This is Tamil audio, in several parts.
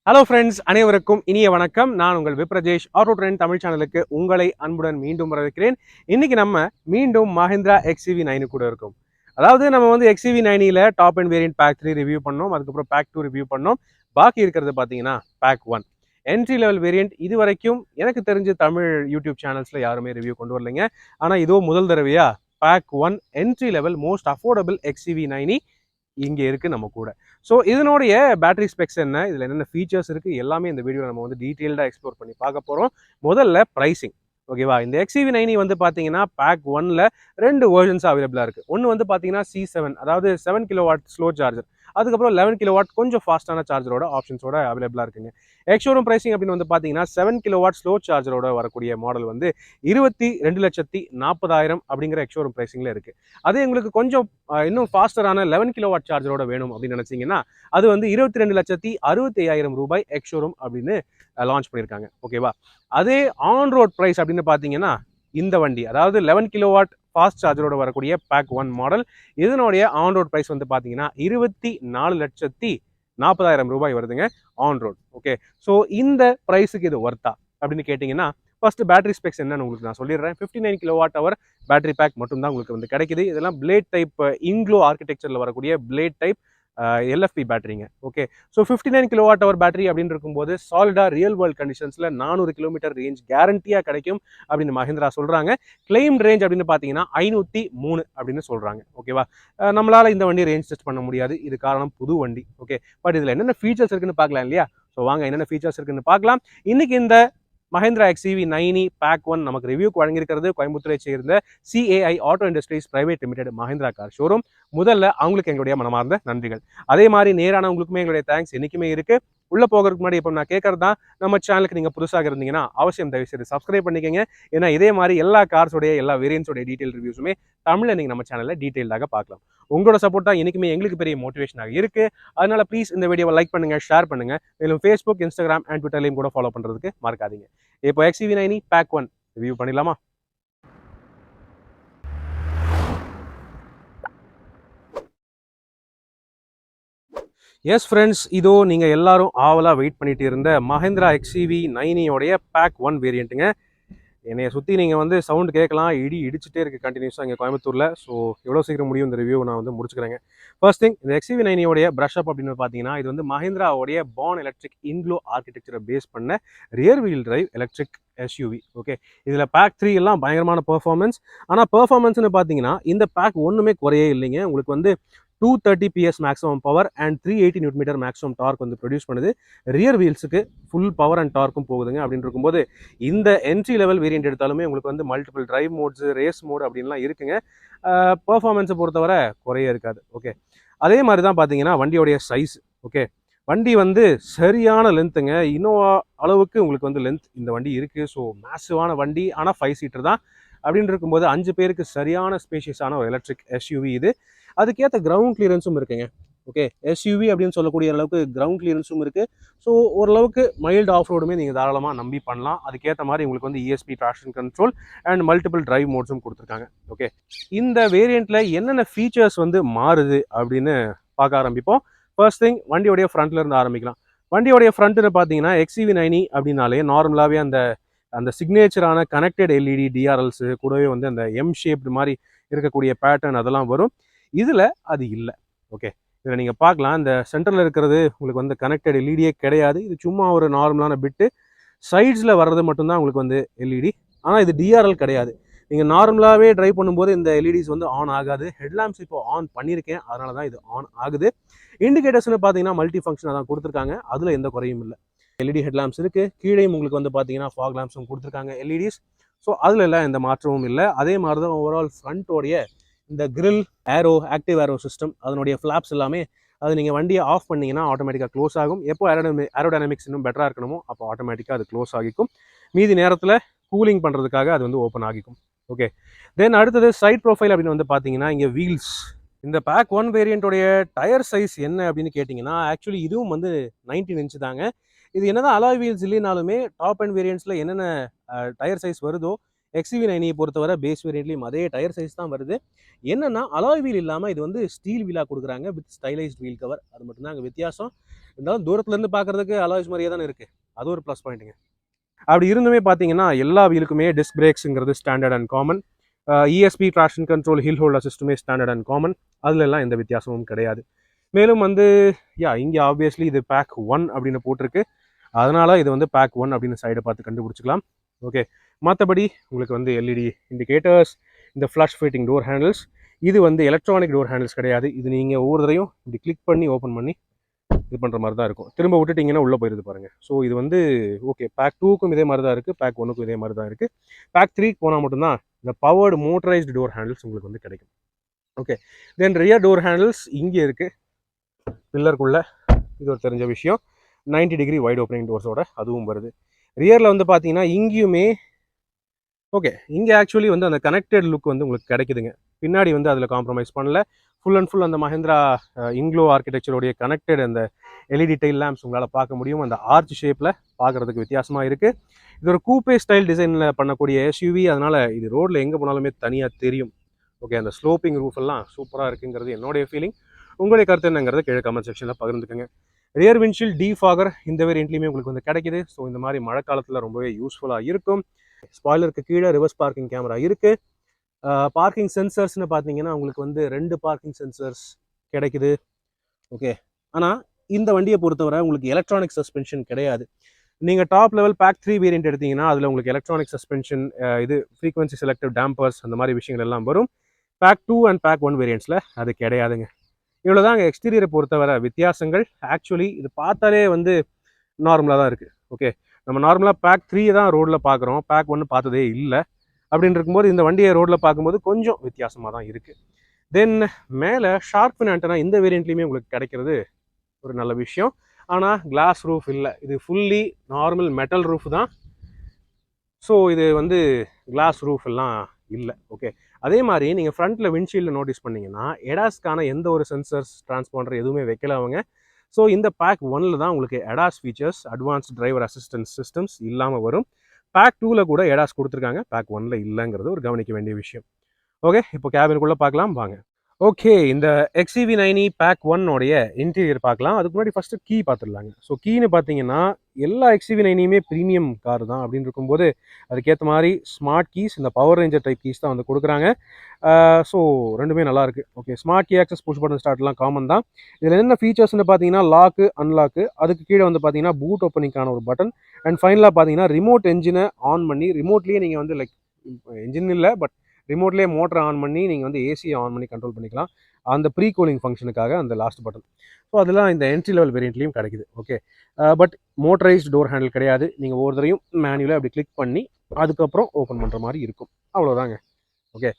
ஹலோ ஃப்ரெண்ட்ஸ், அனைவருக்கும் இனிய வணக்கம். நான் உங்கள் விப்ரஜேஷ் ஆட்டோ ட்ரெண்ட் தமிழ் சேனலுக்கு உங்களை அன்புடன் மீண்டும் வரவேற்கிறேன். இன்னைக்கு நம்ம மீண்டும் மஹிந்திரா XCV9 கூட இருக்கோம். அதாவது நம்ம வந்து XCV90ல top and variant pack 3 review பண்ணோம், அதுக்கப்புறம் பேக் 2 ரிவ்யூ பண்ணோம். பாக்கி இருக்கிறது பார்த்தீங்கன்னா பேக் 1 என்ட்ரி லெவல் வேரியன்ட். இது வரைக்கும் எனக்கு தெரிஞ்ச தமிழ் யூடியூப் சேனல்ஸ்ல யாருமே ரிவ்யூ கொண்டு வரலைங்க. ஆனால் இதோ முதல் தடவையா pack 1 entry level most affordable XCV90 இங்க இருக்கு நம்ம கூட. ஸோ இதனுடைய பேட்டரி ஸ்பெக்ஸ் என்ன, இதுல என்னென்ன ஃபீச்சர்ஸ் இருக்கு, எல்லாமே இந்த வீடியோ நம்ம வந்து டீட்டெயில்டா எக்ஸ்ப்ளோர் பண்ணி பார்க்க போறோம். முதல்ல பிரைசிங். ஓகேவா? இந்த XCV90 வந்து பாத்தீங்கன்னா பேக் 1ல 2 வெர்ஷன்ஸ் அவைலபிளா இருக்கு. ஒன்னு வந்து பாத்தீங்கன்னா C7, அதாவது 7 கிலோவாட் ஸ்லோ சார்ஜர். அதுக்கப்புறம் 11 கிலோவாட் கொஞ்சம் ஃபாஸ்டான சார்ஜரோட ஆப்ஷன்ஸோட அவைலபிளா இருக்குங்க. எக்ஸ்ஷோரூம் பிரைசிங் அப்படின்னு வந்து பாத்தீங்கன்னா 7 கிலோவாட் ஸ்லோ சார்ஜரோட வரக்கூடிய மாடல் வந்து 22,40,000 அப்படிங்கிற எக்ஸ்ஷோரூம் பிரைசிங்ல இருக்கு. அதே உங்களுக்கு கொஞ்சம் இன்னும் ஃபாஸ்டரான 11 கிலோவாட் சார்ஜரோட வேணும் அப்படின்னு நினைச்சீங்கன்னா அது வந்து 22,65,000 ரூபாய் எக்ஸ்ஷோரூம் அப்படின்னு லான்ச் பண்ணியிருக்காங்க. ஓகேவா? அதே ஆன் ரோட் பிரைஸ் அப்படின்னு பார்த்தீங்கன்னா இந்த வண்டி, அதாவது 11 கிலோவாட் ஃபாஸ்ட் சார்ஜரோட வரக்கூடிய பேக் 1 மாடல், இதனுடைய ஆன் ரோட் பிரைஸ் வந்து பார்த்தீங்கன்னா 24,40,000 ரூபாய் வருதுங்க ஆன் ரோட். ஓகே, ஸோ இந்த பிரைஸுக்கு இது ஒர்த்தா அப்படின்னு கேட்டிங்கன்னா ஃபர்ஸ்ட் பேட்டரி ஸ்பெக்ஸ் என்னன்னு உங்களுக்கு நான் சொல்லிடுறேன். 59 கிலோவாட் அவர் பேட்டரி பேக் மட்டும் தான் உங்களுக்கு வந்து கிடைக்குது. இதெல்லாம் பிளேட் டைப் இங்க்ளோ ஆர்கிடெக்சரில் வரக்கூடிய பிளேட் டைப் LFP பேட்டரிங்க. Okay, so 59 kilowatt hour battery அப்படின்னு இருக்கும்போது சாலிடா ரியல் வேர்ல்ட் கண்டிஷன்ஸ்ல 400 கிலோமீட்டர் ரேஞ்ச் கேரண்டியா கிடைக்கும் அப்படின்னு மஹிந்திரா சொல்றாங்க. கிளைம் ரேஞ்ச் அப்படின்னு பார்த்தீங்கன்னா 503 அப்படின்னு சொல்றாங்க. ஓகேவா? நம்மளால இந்த வண்டி ரேஞ்ச் டெஸ்ட் பண்ண முடியாது, இது காரணம் புது வண்டி. ஓகே, பட் இதுல என்னென்ன ஃபீச்சர்ஸ் இருக்குன்னு பார்க்கலாம் இல்லையா? ஸோ வாங்க என்னென்ன ஃபீச்சர்ஸ் இருக்குன்னு பார்க்கலாம். இன்னைக்கு இந்த மஹிந்திரா XCV90 பேக் 1 நமக்கு ரிவ்யூக்கு வழங்கியிருக்கிறது கோயம்புத்தூரை சேர்ந்த CAI auto industries private limited Mahindra car showroom. முதல்ல அவங்களுக்கு எங்களுடைய மனமார்ந்த நன்றிகள். அதே மாதிரி நேரான உங்களுக்குமே எங்களுடைய தேங்க்ஸ் என்னைக்குமே இருக்கு. உள்ள போகிறதுக்கு முன்னாடி இப்போ நான் கேட்கறது தான், நம்ம சேனலுக்கு நீங்க புதுசாக இருந்தீங்கன்னா அவசியம் தயவு செய்து சப்ஸ்கிரைப் பண்ணிக்கங்க. ஏன்னா இதே மாதிரி எல்லா கார்ஸோடைய எல்லா வேரியன்ஸோடைய டீடைல் ரிவ்யூஸுமே தமிழ்ல நீங்க நம்ம சேனல்ல டீடைல்டாக பார்க்கலாம். உங்களோட சப்போர்ட் தான் என்னைக்குமே எங்களுக்கு பெரிய மோட்டிவேஷனாக இருக்கு. அதனால ப்ளீஸ் இந்த வீடியோவை லைக் பண்ணுங்க, ஷேர் பண்ணுங்க. மேலும் Facebook, Instagram அண்ட் ட்விட்டர்லையும் கூட ஃபாலோ பண்றதுக்கு மறக்காதீங்க. இப்போ XCV90 பேக் 1 ரிவ்யூ பண்ணிடலாமா? எஸ் ஃப்ரெண்ட்ஸ், இதோ நீங்கள் எல்லாரும் ஆவலாக வெயிட் பண்ணிட்டு இருந்த மஹிந்திரா XCV90 பேக் 1 வேரியண்ட்டுங்க. என்னைய சுற்றி நீங்கள் வந்து சவுண்ட் கேட்கலாம், இடி இடிச்சுட்டே இருக்குது கண்டினியூஸாக இங்கே கோயம்புத்தூரில். ஸோ எவ்வளோ சீக்கிரம் முடியும் இந்த ரிவ்யூ நான் வந்து முடிச்சுக்கிறேங்க. ஃபர்ஸ்ட் திங், இந்த XCV90 ப்ரஷ் அப் அப்படின்னு பார்த்தீங்கன்னா இது வந்து மஹிந்திராவுடைய பான் எலக்ட்ரிக் இன்க்ளோ ஆர்கிடெக்சரை பேஸ் பண்ண rear wheel drive electric SUV. Okay, இதில் பேக் 3 எல்லாம் பயங்கரமான பெர்ஃபார்மன்ஸ். ஆனால் பெர்ஃபார்மன்ஸ்னு பார்த்தீங்கன்னா இந்த பேக் ஒன்றுமே குறையே இல்லைங்க. உங்களுக்கு வந்து 230 PS maximum power and 380 newton metre maximum torque வந்து ப்ரொடியூஸ் பண்ணுது. ரியர் வீல்ஸுக்கு ஃபுல் பவர் அண்ட் டார்க்கும் போகுதுங்க. அப்படின்னு இருக்கும்போது இந்த என்ட்ரி லெவல் வேரியன்ட் எடுத்தாலுமே உங்களுக்கு வந்து multiple drive modes, race mode அப்படின்லாம் இருக்குங்க. பெர்ஃபார்மன்ஸை பொறுத்தவரை குறையே இருக்காது. ஓகே, அதே மாதிரி தான் பார்த்தீங்கன்னா வண்டியோடைய சைஸ். ஓகே, வண்டி வந்து சரியான லென்த்துங்க. இன்னோவா அளவுக்கு உங்களுக்கு வந்து லென்த் இந்த வண்டி இருக்குது. ஸோ மேசிவான வண்டி, ஆனால் 5 சீட்டர் தான். அப்படின்னு இருக்கும்போது 5 பேருக்கு சரியான ஸ்பேஷியஸான ஒரு எலக்ட்ரிக் SUV இது. அதுக்கேற்ற கிரவுண்ட் கிளியரன்ஸும் இருக்குங்க. ஓகே, SUV அப்படின்னு சொல்லக்கூடிய அளவுக்கு கிரவுண்ட் கிளியரன்ஸும் இருக்குது. ஸோ ஓரளவுக்கு மைல்டு ஆஃப் ரோடுமே நீங்கள் தாராளமாக நம்பி பண்ணலாம். அதுக்கேற்ற மாதிரி உங்களுக்கு வந்து ESP traction control and multiple drive மோட்ஸும் கொடுத்துருக்காங்க. ஓகே, இந்த வேரியண்ட்டில் என்னென்ன ஃபீச்சர்ஸ் வந்து மாறுது அப்படின்னு பார்க்க ஆரம்பிப்போம். ஃபர்ஸ்ட் திங், வண்டியோடைய ஃப்ரண்ட்ல இருந்து ஆரம்பிக்கலாம். வண்டியோடைய ஃப்ரண்ட்னு பார்த்தீங்கன்னா XCV90 அப்படின்னாலே நார்மலாகவே அந்த அந்த சிக்னேச்சரான கனெக்டட் LED DRLs கூடவே வந்து அந்த ஷேப்டு மாதிரி இருக்கக்கூடிய பேட்டர்ன் அதெல்லாம் வரும். இதில் அது இல்லை. ஓகே, இதில் நீங்கள் பார்க்கலாம், இந்த சென்டரில் இருக்கிறது உங்களுக்கு வந்து கனெக்டட் எல்இடியே கிடையாது. இது சும்மா ஒரு நார்மலான பிட்டு. சைட்ஸில் வர்றது மட்டும்தான் உங்களுக்கு வந்து எல்இடி. ஆனால் இது DRL கிடையாது. நீங்கள் நார்மலாகவே ட்ரைவ் பண்ணும்போது இந்த எல்இடிஸ் வந்து ஆன் ஆகாது. ஹெட்லாம்ப்ஸ் இப்போ ஆன் பண்ணியிருக்கேன், அதனால தான் இது ஆன் ஆகுது. இண்டிகேட்டர்ஸ்னு பார்த்தீங்கன்னா மல்டி ஃபங்க்ஷனாக தான் கொடுத்துருக்காங்க, அதில் எந்த குறையும் இல்லை. LED ஹெட்லாம்ப்ஸ் இருக்குது. கீழேயும் உங்களுக்கு வந்து பார்த்தீங்கன்னா ஃபாக் லாம்ப்ஸும் கொடுத்துருக்காங்க LEDs. ஸோ அதில் எல்லாம் எந்த மாற்றமும் இல்லை. அதே மாதிரி தான் ஓவரால் ஃப்ரண்ட்டோடைய இந்த grille aero, active aero system, அதனுடைய ஃப்ளாப்ஸ் எல்லாமே அது நீங்கள் வண்டியை ஆஃப் பண்ணிங்கன்னா ஆட்டோமேட்டிக்காக க்ளோஸ் ஆகும். எப்போ ஏரோடைனமிக்ஸ் இன்னும் பெட்டராக இருக்கணுமோ அப்போ ஆட்டோமேட்டிக்காக அது க்ளோஸ் ஆகிக்கும். மீதி நேரத்தில் கூலிங் பண்ணுறதுக்காக அது வந்து ஓப்பன் ஆகிக்கும். ஓகே, தென் அடுத்தது சைட் ப்ரொஃபைல் அப்படின்னு வந்து பார்த்தீங்கன்னா இங்கே வீல்ஸ். இந்த பேக் 1 வேரியண்ட்டோடைய டயர் சைஸ் என்ன அப்படின்னு கேட்டிங்கன்னா ஆக்சுவலி இதுவும் வந்து 19 இன்ச்சு தாங்க. இது என்னதான் அலாய் வீல்ஸ் இல்லைனாலுமே டாப் அண்ட் வேரியன்ட்ஸில் என்னென்ன டயர் சைஸ் வருதோ XCV90 பொறுத்தவரை பேஸ் வேரியண்ட்லையும் அதே டயர் சைஸ் தான் வருது. என்னன்னா அலாய் வீல் இல்லாமல் இது வந்து ஸ்டீல் வீலாக கொடுக்குறாங்க வித் ஸ்டைலைஸ்ட் வீல் கவர். அது மட்டும்தான் அங்கே வித்தியாசம். இருந்தாலும் தூரத்துலேருந்து பார்க்குறதுக்கு அலாய்ஸ் மாதிரியே தானே இருக்குது. அது ஒரு ப்ளஸ் பாயிண்ட்டுங்க. அப்படி இருந்துமே பார்த்தீங்கன்னா எல்லா வீலுக்குமே டிஸ்க் பிரேக்ஸுங்கிறது standard and common. ESP traction control hill hold அசிஸ்ட்டுமே ஸ்டாண்டர்ட் அண்ட் காமன். அதுலலாம் எந்த வித்தியாசமும் கிடையாது. மேலும் வந்து இங்கே ஆப்வியஸ்லி இது பேக் 1 அப்படின்னு போட்டிருக்கு. அதனால இது வந்து பேக் 1 அப்படின்னு சைடை பார்த்து கண்டுபிடிச்சிக்கலாம். ஓகே, மற்றபடி உங்களுக்கு வந்து எல்இடி இண்டிகேட்டர்ஸ், இந்த ஃப்ளஷ் ஃபிட்டிங் டோர் ஹேண்டில்ஸ், இது வந்து எலக்ட்ரானிக் டோர் ஹேண்டில்ஸ் கிடையாது. இது நீங்கள் ஒவ்வொரு தடவையும் இப்படி கிளிக் பண்ணி ஓப்பன் பண்ணி இது பண்ணுற மாதிரி தான் இருக்கும். திரும்ப விட்டுட்டிங்கன்னா உள்ளே போயிருது பாருங்கள். ஸோ இது வந்து ஓகே, பேக் 2க்கும் இதே மாதிரி தான் இருக்குது, பேக் 1க்கும் இதே மாதிரி தான் இருக்குது. பேக் 3க்கு போனால் மட்டும்தான் இந்த பவர்டு மோட்டரைஸ்டு டோர் ஹேண்டில்ஸ் உங்களுக்கு வந்து கிடைக்கும். ஓகே, தென் ரியர் டோர் ஹேண்டில்ஸ் இங்கே இருக்குது பில்லருக்குள்ளே. இது ஒரு தெரிஞ்ச விஷயம். 90 டிகிரி வைட் ஓப்பனிங் டோர்ஸோட அதுவும் வருது. ரியரில் வந்து பார்த்தீங்கன்னா இங்கேயுமே ஓகே, இங்கே ஆக்சுவலி வந்து அந்த கனெக்டட் லுக் வந்து உங்களுக்கு கிடைக்குதுங்க. பின்னாடி வந்து அதில் காம்ப்ரமைஸ் பண்ணல. ஃபுல் அண்ட் ஃபுல் அந்த மஹிந்திரா இங்க்ளோ ஆர்கிடெக்சருடைய கனெக்டட் அந்த எல்இடி டைல் லேம்ப்ஸ் உங்களால் பார்க்க முடியும். அந்த ஆர்ச் ஷேப்பில் பார்க்குறதுக்கு வித்தியாசமாக இருக்குது. இது ஒரு கூப்பே ஸ்டைல் டிசைனில் பண்ணக்கூடிய எஸ்யூவி. அதனால் இது ரோட்டில் எங்கே போனாலுமே தனியாக தெரியும். ஓகே, அந்த ஸ்லோப்பிங் ரூஃப் எல்லாம் சூப்பராக இருக்குங்கிறது என்னுடைய ஃபீலிங். உங்களுடைய கருத்து என்னங்கிறத கீழே கமெண்ட் செக்ஷனில் பகிர்ந்துக்குங்க. ரியர் விண்ட்ஷீல்ட் டீஃபாகர் இந்த வேரியண்ட்லையுமே உங்களுக்கு வந்து கிடைக்குது. ஸோ இந்த மாதிரி மழை காலத்தில் ரொம்பவே யூஸ்ஃபுல்லாக இருக்கும். ஸ்பாய்லருக்கு கீழே ரிவர்ஸ் பார்க்கிங் கேமரா இருக்குது. பார்க்கிங் சென்சர்ஸ்னு பார்த்தீங்கன்னா உங்களுக்கு வந்து 2 பார்க்கிங் சென்சர்ஸ் கிடைக்குது. ஓகே, ஆனால் இந்த வண்டியை பொறுத்தவரை உங்களுக்கு எலக்ட்ரானிக் சஸ்பென்ஷன் கிடையாது. நீங்கள் டாப் லெவல் பேக் 3 வேரியண்ட் எடுத்தீங்கன்னா அதில் உங்களுக்கு எலக்ட்ரானிக் சஸ்பென்ஷன், இது ஃப்ரீக்வன்சி செலக்டிவ் டேம்பர்ஸ், அந்த மாதிரி விஷயங்கள் எல்லாம் வரும். பேக் 2 அண்ட் பேக் 1 வேரியண்ட்ஸில் அது கிடையாதுங்க. இவ்வளோதாங்க எக்ஸ்டீரியரை பொறுத்தவரை வித்தியாசங்கள். ஆக்சுவலி இது பார்த்தாலே வந்து நார்மலாக தான் இருக்குது. ஓகே, நம்ம நார்மலாக பேக் 3 தான் ரோடில் பார்க்குறோம், பேக் 1 பார்த்ததே இல்லை. அப்படின்னு இருக்கும்போது இந்த வண்டியை ரோட்டில் பார்க்கும்போது கொஞ்சம் வித்தியாசமாக தான் இருக்குது. தென் மேலே ஷார்க் ஃபின் ஆண்டனா இந்த வேரியண்ட்லேயுமே உங்களுக்கு கிடைக்கிறது ஒரு நல்ல விஷயம். ஆனால் கிளாஸ் ரூஃப் இல்லை, இது ஃபுல்லி நார்மல் மெட்டல் ரூஃப் தான். ஸோ இது வந்து கிளாஸ் ரூஃப் எல்லாம் இல்லை. ஓகே, அதே மாதிரி நீங்கள் ஃப்ரண்ட்டில் விண்ட்ஷீல்டில் நோட்டீஸ் பண்ணிங்கன்னா எடாஸ்க்கான எந்த ஒரு சென்சர்ஸ் டிரான்ஸ்பாண்டர் எதுவுமே வைக்கல அவங்க. ஸோ இந்த பேக் 1ல் தான் உங்களுக்கு ADAS features, advanced driver assistance systems இல்லாமல் வரும். பேக் 2ல் கூட எடாஸ் கொடுத்துருக்காங்க, பேக் 1ல் இல்லைங்கிறது ஒரு கவனிக்க வேண்டிய விஷயம். ஓகே, இப்போ கேபினுக்குள்ளே பார்க்கலாம் வாங்க. ஓகே, இந்த XCV90 பேக் 1 உடைய இன்டீரியர் பார்க்கலாம். அதுக்கு முன்னாடி ஃபஸ்ட்டு கீ பார்த்துடலாங்க. ஸோ கீன்னு பார்த்தீங்கன்னா எல்லா XCV90யுமே ப்ரீமியம் கார் தான். அப்படின்னு இருக்கும்போது அதுக்கேற்ற மாதிரி ஸ்மார்ட் கீஸ், இந்த பவர் ரேஞ்சர் டைப் கீஸ் தான் வந்து கொடுக்குறாங்க. ஸோ ரெண்டுமே நல்லாயிருக்கு. Okay, smart key access, push button ஸ்டார்ட்லாம் காமன் தான். இதில் என்ன ஃபீச்சர்ஸ்னு பார்த்தீங்கன்னா லாக்கு, அன்லாக்கு, அதுக்கு கீழே வந்து பார்த்தீங்கன்னா பூட் ஓப்பனிங்கான ஒரு பட்டன், அண்ட் ஃபைனலாக பார்த்தீங்கன்னா ரிமோட் என்ஜினை ஆன் பண்ணி ரிமோட்லேயே நீங்கள் வந்து லைக் என்ஜின் இல்லை பட் ரிமோட்லேயே மோட்டரை ஆன் பண்ணி நீங்கள் வந்து ஏசியை ஆன் பண்ணி கண்ட்ரோல் பண்ணிக்கலாம். அந்த ப்ரீ கூலிங் ஃபங்க்ஷனுக்காக அந்த லாஸ்ட் பட்டன். ஸோ அதெல்லாம் இந்த என்ட்ரி லெவல் வேரியண்ட்லேயும் கிடைக்குது. Okay, but motorised door handle கிடையாது. நீங்கள் ஒவ்வொரு தடவையும் மேனுவலாக அப்படி கிளிக் பண்ணி அதுக்கப்புறம் ஓப்பன் பண்ணுற மாதிரி இருக்கும். அவ்வளோதாங்க. ஓகே,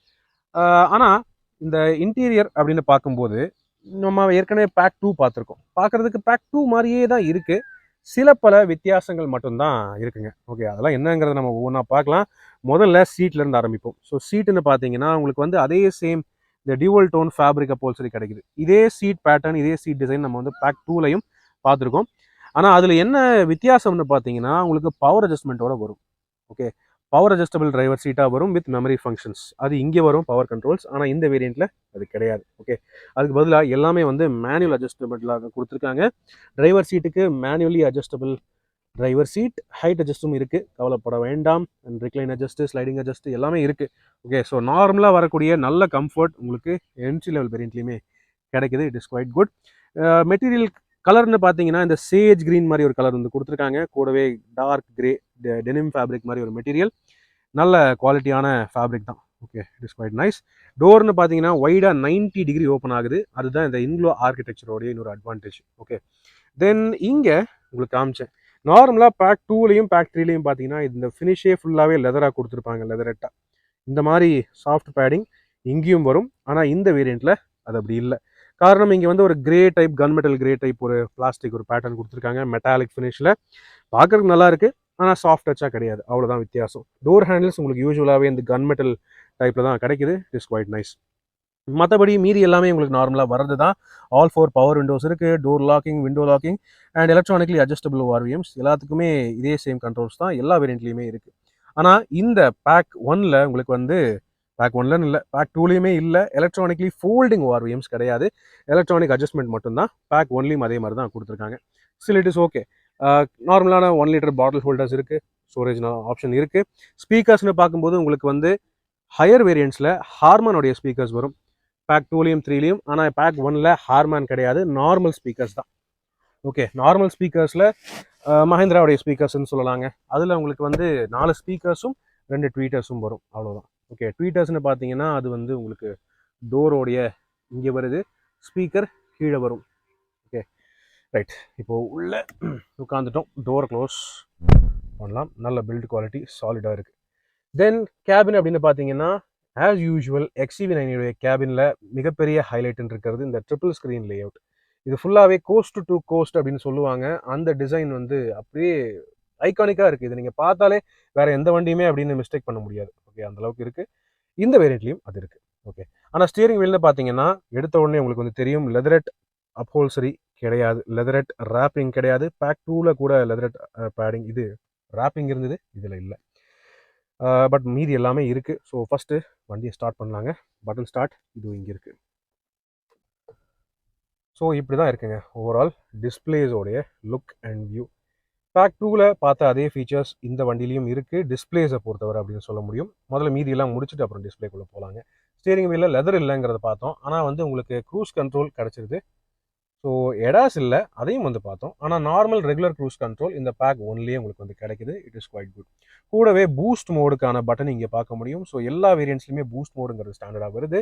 ஆனால் இந்த இன்டீரியர் அப்படின்னு பார்க்கும்போது நம்ம ஏற்கனவே பேக் 2 பார்த்துருக்கோம். பார்க்குறதுக்கு பேக் 2 மாதிரியே தான் இருக்குது. சில பல வித்தியாசங்கள் மட்டும்தான் இருக்குங்க. ஓகே, அதெல்லாம் என்னங்கிறத நம்ம ஒவ்வொன்றா பார்க்கலாம். முதல்ல சீட்லேருந்து ஆரம்பிப்போம். ஸோ சீட்டுன்னு பார்த்தீங்கன்னா உங்களுக்கு வந்து அதே சேம் இந்த டியூவல் டோன் ஃபேப்ரிக் அப்போல்சரி கிடைக்குது. இதே சீட் பேட்டர்ன், இதே சீட் டிசைன் நம்ம வந்து பேக் 2லையும் பார்த்துருக்கோம். ஆனால் அதில் என்ன வித்தியாசம்னு பார்த்தீங்கன்னா உங்களுக்கு பவர் அட்ஜஸ்ட்மெண்ட்டோட வரும். ஓகே, பவர் அட்ஜஸ்டபிள் டிரைவர் சீட்டாக வரும் வித் மெமரி ஃபங்க்ஷன்ஸ். அது இங்கே வரும் பவர் கண்ட்ரோல்ஸ். ஆனால் இந்த வேரியண்ட்டில் அது கிடையாது. ஓகே, அதுக்கு பதிலாக எல்லாமே வந்து மேனுவல் அட்ஜஸ்டபிளாக கொடுத்துருக்காங்க. டிரைவர் சீட்டுக்கு manually adjustable driver seat, height அட்ஜஸ்ட்டும் இருக்குது, கவலைப்பட வேண்டாம். And recline adjust, sliding adjust எல்லாமே இருக்குது. ஓகே, ஸோ நார்மலாக வரக்கூடிய நல்ல கம்ஃபர்ட் உங்களுக்கு என்ட்ரி லெவல் வேரியண்ட்லேயுமே கிடைக்குது. It is quite good. Material கலர்னு பார்த்தீங்கன்னா இந்த சேஜ் க்ரீன் மாதிரி ஒரு கலர் வந்து கொடுத்துருக்காங்க. கூடவே டார்க் கிரே டெனிம் ஃபேப்ரிக் மாதிரி ஒரு மெட்டீரியல். நல்ல குவாலிட்டியான ஃபேப்ரிக் தான். Okay, it is quite nice. டோர்னு பார்த்தீங்கன்னா வைடாக 90 டிகிரி ஓப்பன் ஆகுது. அதுதான் இந்த இங்க்ளோ ஆர்கிடெக்சரோடைய இன்னொரு அட்வான்டேஜ். ஓகே, தென் இங்கே உங்களுக்கு காமிச்சேன் நார்மலாக பேக் 2லையும் பேக் 3லையும் பார்த்தீங்கன்னா இந்த ஃபினிஷே ஃபுல்லாகவே லெதராக கொடுத்துருப்பாங்க, லெதரெட்டாக. இந்த மாதிரி சாஃப்ட் பேடிங் இங்கேயும் வரும். ஆனால் இந்த வேரியண்ட்டில் அது அப்படி இல்லை. காரணம் இங்கே வந்து ஒரு grey type, gunmetal grey type ஒரு பிளாஸ்டிக் ஒரு பேட்டர்ன் கொடுத்துருக்காங்க மெட்டாலிக் ஃபினிஷில். பார்க்குறதுக்கு நல்லா இருக்குது, ஆனால் சாஃப்ட் டச்சாக கிடையாது. அவ்வளோதான் வித்தியாசம். டோர் ஹேண்டில்ஸ் உங்களுக்கு யூஸ்வலாகவே இந்த கன்மெட்டல் டைப்பில் தான் கிடைக்குது. It is quite nice. மற்றபடி மீதி எல்லாமே உங்களுக்கு நார்மலாக வர்றது தான். ஆல் 4 பவர் விண்டோஸ் இருக்குது, door locking, window locking and electronically adjustable ORVMs. எல்லாத்துக்குமே இதே சேம் கண்ட்ரோல்ஸ் தான் எல்லா வேரியண்ட்லேயுமே இருக்குது. ஆனால் இந்த பேக் ஒன்ல உங்களுக்கு வந்து பேக் ஒன்லன்னு இல்லை, பேக் டூலையுமே இல்லை, எலக்ட்ரானிக்லி ஃபோல்டிங் ஓஆர்விஎம்ஸ் கிடையாது, எலக்ட்ரானிக் அட்ஜஸ்ட்மெண்ட் மட்டும்தான். பேக் ஒன்லையும் அதே மாதிரி தான் கொடுத்துருக்காங்க. Still it is okay. நார்மலான 1 லிட்டர் பாட்டில் ஹோல்டர்ஸ் இருக்குது, ஸ்டோரேஜ் ஆப்ஷன் இருக்குது. ஸ்பீக்கர்ஸ்னு பார்க்கும்போது உங்களுக்கு வந்து ஹையர் வேரியன்ட்ஸில் ஹார்மனோடைய ஸ்பீக்கர்ஸ் வரும், பேக் டூலையும் த்ரீலையும். ஆனால் பேக் ஒன்ல ஹார்மன் கிடையாது, நார்மல் ஸ்பீக்கர்ஸ் தான். ஓகே, நார்மல் ஸ்பீக்கர்ஸில் மஹேந்திராவுடைய ஸ்பீக்கர்ஸ்ன்னு சொல்லலாங்க. அதில் உங்களுக்கு வந்து 4 ஸ்பீக்கர்ஸும் 2 ட்வீட்டர்ஸும் வரும், அவ்வளோதான். ஓகே, ட்வீட்டர்ஸ்னு பார்த்தீங்கன்னா அது வந்து உங்களுக்கு டோரோடைய இங்கே வருது, ஸ்பீக்கர் கீழே வரும். ஓகே ரைட், இப்போது உள்ளே உட்காந்துட்டோம், டோர் க்ளோஸ் பண்ணலாம். நல்ல பில்ட் குவாலிட்டி சாலிடாக இருக்குது. தென் கேபின் அப்படின்னு பார்த்தீங்கன்னா ஆஸ் யூஷுவல் XCV9 கேபினில் மிகப்பெரிய ஹைலைட்னு இருக்கிறது இந்த ட்ரிபிள் ஸ்க்ரீன் லே அவுட். இது ஃபுல்லாகவே கோஸ்ட் டு கோஸ்ட் அப்படின்னு சொல்லுவாங்க. அந்த டிசைன் வந்து அப்படியே ஐகானிக்காக இருக்குது. இது நீங்கள் பார்த்தாலே வேறு எந்த வண்டியுமே அப்படின்னு மிஸ்டேக் பண்ண முடியாது. ஓகே, அந்தளவுக்கு இருக்குது. இந்த வேரியண்ட்லேயும் அது இருக்குது. ஓகே, ஆனால் ஸ்டியரிங் வீல்னு பார்த்தீங்கன்னா எடுத்த உடனே உங்களுக்கு வந்து தெரியும், லெதரெட் அப்ஹோல்சரி கிடையாது, லெதரெட் ரேப்பிங் கிடையாது. பேக் 2ல கூட லெதரெட் பேடிங் இது ரேப்பிங் இருந்தது, இதில் இல்லை. பட் மீதி எல்லாமே இருக்குது. ஸோ ஃபஸ்ட்டு வண்டியை ஸ்டார்ட் பண்ணலாங்க. பட்டன் ஸ்டார்ட் இது இங்கே இருக்குது. ஸோ இப்படி தான் இருக்குங்க ஓவரால் டிஸ்பிளேஸோடைய லுக் அண்ட் வியூ. பேக் 2ல பார்த்த அதே ஃபீச்சர்ஸ் இந்த வண்டிலையும் இருக்குது, டிஸ்பிளேஸை பொறுத்தவரை அப்படின்னு சொல்ல முடியும். முதல்ல மீதியெல்லாம் முடிச்சுட்டு அப்புறம் டிஸ்பிளேக்குள்ளே போகலாங்க. ஸ்டீரிங் வீலில் லெதர் இல்லைங்கிறத பார்த்தோம், ஆனால் வந்து உங்களுக்கு க்ரூஸ் கண்ட்ரோல் கிடச்சிருது. ஸோ எடாஸ் இல்லை, அதையும் வந்து பார்த்தோம். ஆனால் நார்மல் ரெகுலர் க்ரூஸ் கண்ட்ரோல் இந்த பேக் ஒன்லேயே உங்களுக்கு வந்து கிடைக்குது. It is quite good. கூடவே பூஸ்ட் மோடுக்கான பட்டன் இங்கே பார்க்க முடியும். ஸோ எல்லா வேரியன்ட்ஸ்லையுமே பூஸ்ட் மோடுங்கிறது ஸ்டாண்டர்டாக வருது.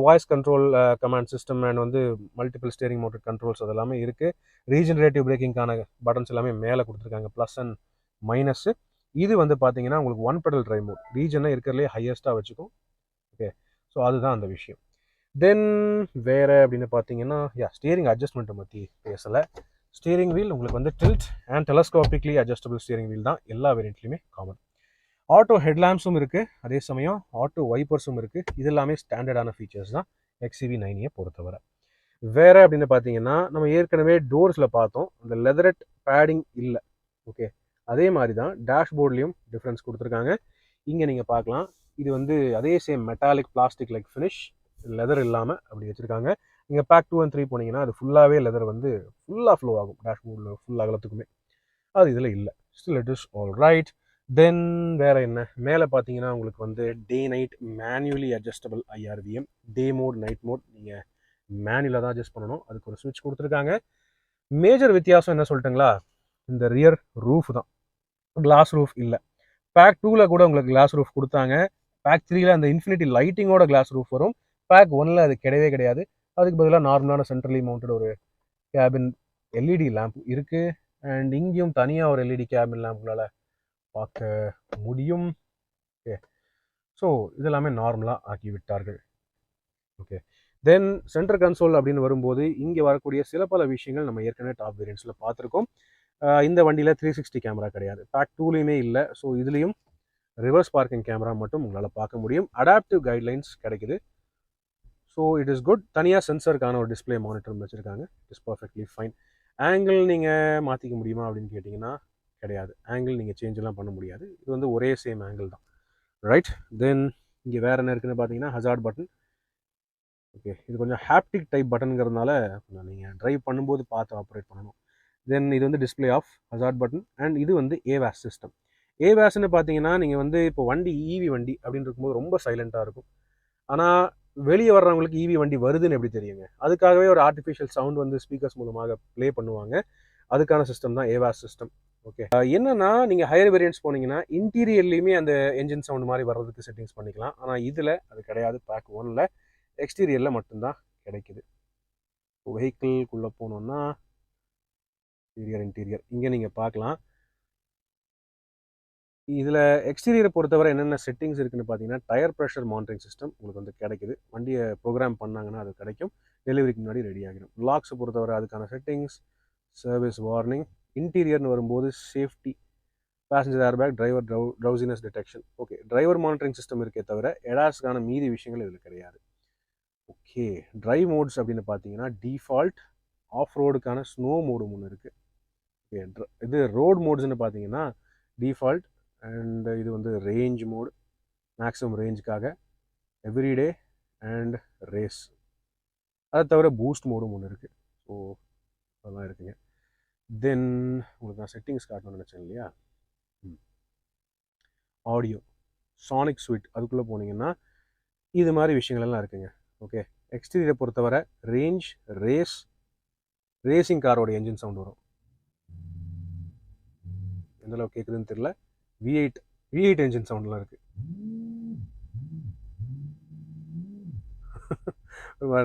Voice control, command system and வந்து மல்டிபிள் ஸ்டேரிங் மோட்டர் கண்ட்ரோல்ஸ் அதெல்லாமே இருக்குது. ரீஜெனரேட்டிவ் பிரேக்கிங்கான பட்டன்ஸ் எல்லாமே மேலே கொடுத்துருக்காங்க, ப்ளஸ் அண்ட் மைனஸ். இது வந்து பார்த்தீங்கன்னா உங்களுக்கு 1 பெடல் ட்ரைவ் மோட், ரீஜனை இருக்கிறதுலே ஹையஸ்ட்டாக வச்சுக்கும். ஓகே, ஸோ அதுதான் அந்த விஷயம். தென் வேறு அப்படின்னு பார்த்தீங்கன்னா ஸ்டியரிங் அட்ஜஸ்ட்மெண்ட்டை பற்றி பேசலை. ஸ்டியரிங் வீல் உங்களுக்கு வந்து tilt and telescopically adjustable steering wheel தான் எல்லா வேரியண்ட்லையுமே காமன். ஆட்டோ ஹெட்லாம்ப்ஸும் இருக்குது, அதே சமயம் ஆட்டோ வைப்பர்ஸும் இருக்குது. இது எல்லாமே ஸ்டாண்டர்டான ஃபீச்சர்ஸ் தான் XCV9 பொறுத்தவரை. வேறு அப்படின்னு பார்த்தீங்கன்னா நம்ம ஏற்கனவே டோர்ஸில் பார்த்தோம், அந்த லெதரெட் பேடிங் இல்லை. ஓகே, அதே மாதிரி தான் டேஷ்போர்ட்லேயும் டிஃப்ரென்ஸ் கொடுத்துருக்காங்க. இங்கே நீங்கள் பார்க்கலாம், இது வந்து அதே same metallic plastic like finish, leather இல்லாமல் அப்படி வச்சுருக்காங்க. நீங்கள் பேக் 2 and 3 போனீங்கன்னா அது ஃபுல்லாகவே லெதர் வந்து ஃபுல்லாக ஃப்ளோ ஆகும் டேஷ்போர்டில் ஃபுல் அகலத்துக்குமே. அது இதில் இல்லை. Still it is all right. Then வேறு என்ன, மேலே பார்த்தீங்கன்னா உங்களுக்கு வந்து day night manually adjustable IRVM, day mode night mode நீங்கள் மேனுவலாக தான் அட்ஜஸ்ட் பண்ணணும். அதுக்கு ஒரு ஸ்விட்ச் கொடுத்துருக்காங்க. மேஜர் வித்தியாசம் என்ன சொல்லிட்டுங்களா, இந்த ரியர் ரூஃப் தான், கிளாஸ் ரூஃப் இல்லை. பேக் 2ல கூட உங்களுக்கு கிளாஸ் ரூஃப் கொடுத்தாங்க, பேக் 3ல அந்த இன்ஃபினிட்டி லைட்டிங்கோட கிளாஸ் ரூஃப் வரும். பேக் 1ல அது கிடையவே கிடையாது. அதுக்கு பதிலாக நார்மலான சென்ட்ரலி மவுண்டட் ஒரு கேபின் LED லேம்ப் இருக்குது. அண்ட் இங்கேயும் தனியாக ஒரு LED கேபின் லேம்ப்னால பார்க்க முடியும். ஓகே, ஸோ இதெல்லாமே நார்மலாக ஆக்கி விட்டார்கள். ஓகே, தென் சென்டர் கன்சோல் அப்படின்னு வரும்போது இங்கே வரக்கூடிய சில பல விஷயங்கள் நம்ம ஏற்கனவே டாப் வேரியன்ட்ஸில் பார்த்துருக்கோம். இந்த வண்டியில் 360 கேமரா கிடையாது, பேக் 2லையுமே இல்லை. ஸோ இதுலேயும் ரிவர்ஸ் பார்க்கிங் கேமரா மட்டும் உங்களால் பார்க்க முடியும். அடாப்டிவ் கைட்லைன்ஸ் கிடைக்குது. So it is good. தனியாக சென்சருக்கான ஒரு டிஸ்பிளே மானிட்டர் வச்சுருக்காங்க, it is perfectly fine. Angle நீங்கள் மாற்றிக்க முடியுமா அப்படின்னு கேட்டிங்கன்னா கிடையாது, ஆங்கிள் நீங்கள் சேஞ்செல்லாம் பண்ண முடியாது. இது வந்து ஒரே சேம் ஆங்கிள் தான், ரைட். தென் இங்கே வேறு என்ன இருக்குதுன்னு பார்த்தீங்கன்னா ஹசார்ட் பட்டன். ஓகே, இது கொஞ்சம் ஹாப்டிக் டைப் பட்டனுங்கிறதுனால கொஞ்சம் நீங்கள் ட்ரைவ் பண்ணும்போது பார்த்து ஆப்ரேட் பண்ணணும். தென் இது வந்து display of hazard button. And இது வந்து ஏவாஸ் சிஸ்டம். ஏவாஸ்ன்னு பார்த்தீங்கன்னா நீங்கள் வந்து இப்போ வண்டி EV வண்டி அப்படின்னு இருக்கும்போது ரொம்ப சைலண்ட்டாக இருக்கும். ஆனால் வெளியே வர்றவங்களுக்கு EV வண்டி வருதுன்னு எப்படி தெரியுங்க, அதுக்காகவே ஒரு ஆர்டிஃபிஷியல் சவுண்ட் வந்து ஸ்பீக்கர்ஸ் மூலமாக ப்ளே பண்ணுவாங்க. அதுக்கான சிஸ்டம் தான் ஏவாஸ் சிஸ்டம். ஓகே, என்னன்னா நீங்கள் ஹையர் வேரியன்ட்ஸ் போனீங்கன்னா இன்டீரியர்லேயுமே அந்த என்ஜின் சவுண்ட் மாதிரி வர்றதுக்கு செட்டிங்ஸ் பண்ணிக்கலாம். ஆனால் இதில் அது கிடையாது, பேக் 1ல எக்ஸ்டீரியரில் மட்டும்தான் கிடைக்குது. வெஹிக்கிள்குள்ளே போனோன்னா இன்டீரியர் இங்கே நீங்கள் பார்க்கலாம். இதில் எக்ஸ்டீரியரை பொறுத்தவரை என்னென்ன செட்டிங்ஸ் இருக்குன்னு பார்த்தீங்கன்னா டயர் ப்ரெஷர் மானிட்டரிங் சிஸ்டம் உங்களுக்கு வந்து கிடைக்குது. வண்டியை ப்ரோக்ராம் பண்ணாங்கன்னா அது கிடைக்கும், டெலிவரிக்கு முன்னாடி ரெடி ஆகிடும். லாக்ஸை பொறுத்தவரை அதுக்கான செட்டிங்ஸ், சர்வீஸ் வார்னிங். இன்டீரியர்னு வரும்போது safety, passenger airbag, driver drowsiness detection. Okay, driver monitoring system இருக்கே தவிர எடாஸ்க்கான மீதி விஷயங்கள் இதில் கிடையாது. ஓகே, ட்ரைவ் மோட்ஸ் அப்படின்னு பார்த்தீங்கன்னா டிஃபால்ட், ஆஃப் ரோடுக்கான ஸ்னோ மோடு ஒன்று இருக்குது. ஓகே, இது ரோட் மோட்ஸ்ன்னு பார்த்தீங்கன்னா டிஃபால்ட், அண்ட் இது வந்து ரேஞ்ச் மோடு, மேக்ஸிமம் ரேஞ்சுக்காக, எவ்ரிடே அண்ட் ரேஸ். அதை தவிர பூஸ்ட் மோடும் ஒன்று இருக்குது. ஸோ அதெல்லாம் இருக்குங்க. தென் உங்களுக்கு நான் செட்டிங்ஸ் காட்டணும்னு நினச்சேன் இல்லையா, ஆடியோ, சானிக் ஸ்வீட் அதுக்குள்ளே போனீங்கன்னா இது மாதிரி விஷயங்கள்லாம் இருக்குங்க. ஓகே, எக்ஸ்டீரியரை பொறுத்தவரை ரேஞ்ச், ரேஸ், ரேசிங் காரோட என்ஜின் சவுண்ட் வரும். எந்த அளவுக்கு கேட்குதுன்னு தெரியல. V8 என்ஜின் சவுண்ட்லாம் இருக்குது.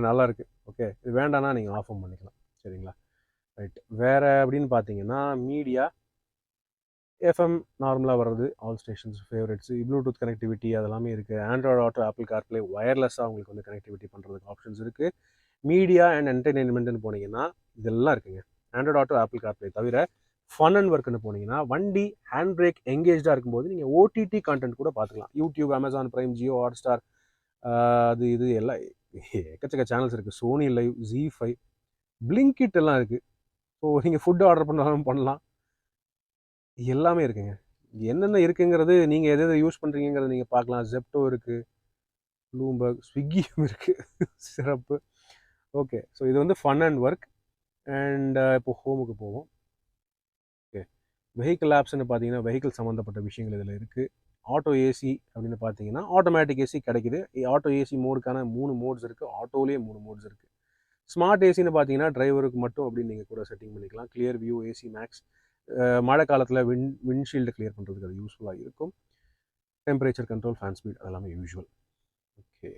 நல்லா இருக்குது. ஓகே, இது வேண்டாம்னா நீங்கள் ஆஃப் பண்ணிக்கலாம். சரிங்களா, ரைட். வேறு அப்படின்னு பார்த்தீங்கன்னா மீடியா, எஃப்எம் நார்மலாக வர்றது, all stations favourites, Bluetooth connectivity அதெல்லாமே இருக்குது. ஆண்ட்ராய்டு ஆட்டோ, ஆப்பிள் கார்ப்ளே, ஒயர்லெஸ்ஸாக உங்களுக்கு வந்து கனெக்டிவிட்டி பண்ணுறதுக்கு ஆப்ஷன்ஸ் இருக்குது. மீடியா அண்ட் என்டர்டெயின்மெண்ட்னு போனீங்கன்னா இதெல்லாம் இருக்குங்க. ஆண்ட்ராய்டு ஆட்டோ, ஆப்பிள் கார்ப்ளே தவிர ஃபன் அண்ட் ஒர்க்குன்னு போனீங்கன்னா வண்டி ஹேண்ட் பிரேக் எங்கேஜாக இருக்கும்போது நீங்கள் ஓடிடி கான்டென்ட் கூட பார்த்துக்கலாம். YouTube, Amazon prime, Jio Hotstar, அது இது எல்லாம் எக்கச்சக்க சேனல்ஸ் இருக்குது. சோனி லைவ், ZEE5, பிளிங்கிட் எல்லாம் இருக்குது. ஸோ நீங்கள் ஃபுட் ஆர்டர் பண்ணாலும் பண்ணலாம். எல்லாமே இருக்குங்க. என்னென்ன இருக்குங்கிறது நீங்கள் எதை எதை யூஸ் பண்ணுறீங்கிறத நீங்கள் பார்க்கலாம். ஜெப்டோ இருக்குது, ப்ளூம்பர்க், ஸ்விக்கியும் இருக்குது. சிறப்பு. ஓகே, ஸோ இது வந்து ஃபன் அண்ட் ஒர்க். அண்ட் இப்போ ஹோமுக்கு போவோம். ஓகே, வெஹிக்கிள் ஆப்ஸ்ன்னு பார்த்தீங்கன்னா வெஹிக்கிள் சம்மந்தப்பட்ட விஷயங்கள் இதில் இருக்குது. ஆட்டோ ஏசி அப்படின்னு பார்த்தீங்கன்னா ஆட்டோமேட்டிக் ஏசி கிடைக்குது. ஆட்டோ ஏசி மோடுக்கான 3 மோட்ஸ் இருக்குது. ஆட்டோலேயே 3 மோட்ஸ் இருக்குது. ஸ்மார்ட் ஏசின்னு பார்த்தீங்கன்னா டிரைவருக்கு மட்டும் அப்படின்னு நீங்கள் கூட செட்டிங் பண்ணிக்கலாம். கிளியர் வியூ, ஏசி மேக்ஸ், மழை காலத்தில் விண்ட்ஷீல்டு கிளியர் பண்ணுறதுக்கு அது யூஸ்ஃபுல்லாக இருக்கும். டெம்பரேச்சர் கண்ட்ரோல், ஃபேன் ஸ்பீட் அதெல்லாமே யூஸ்வல். ஓகே,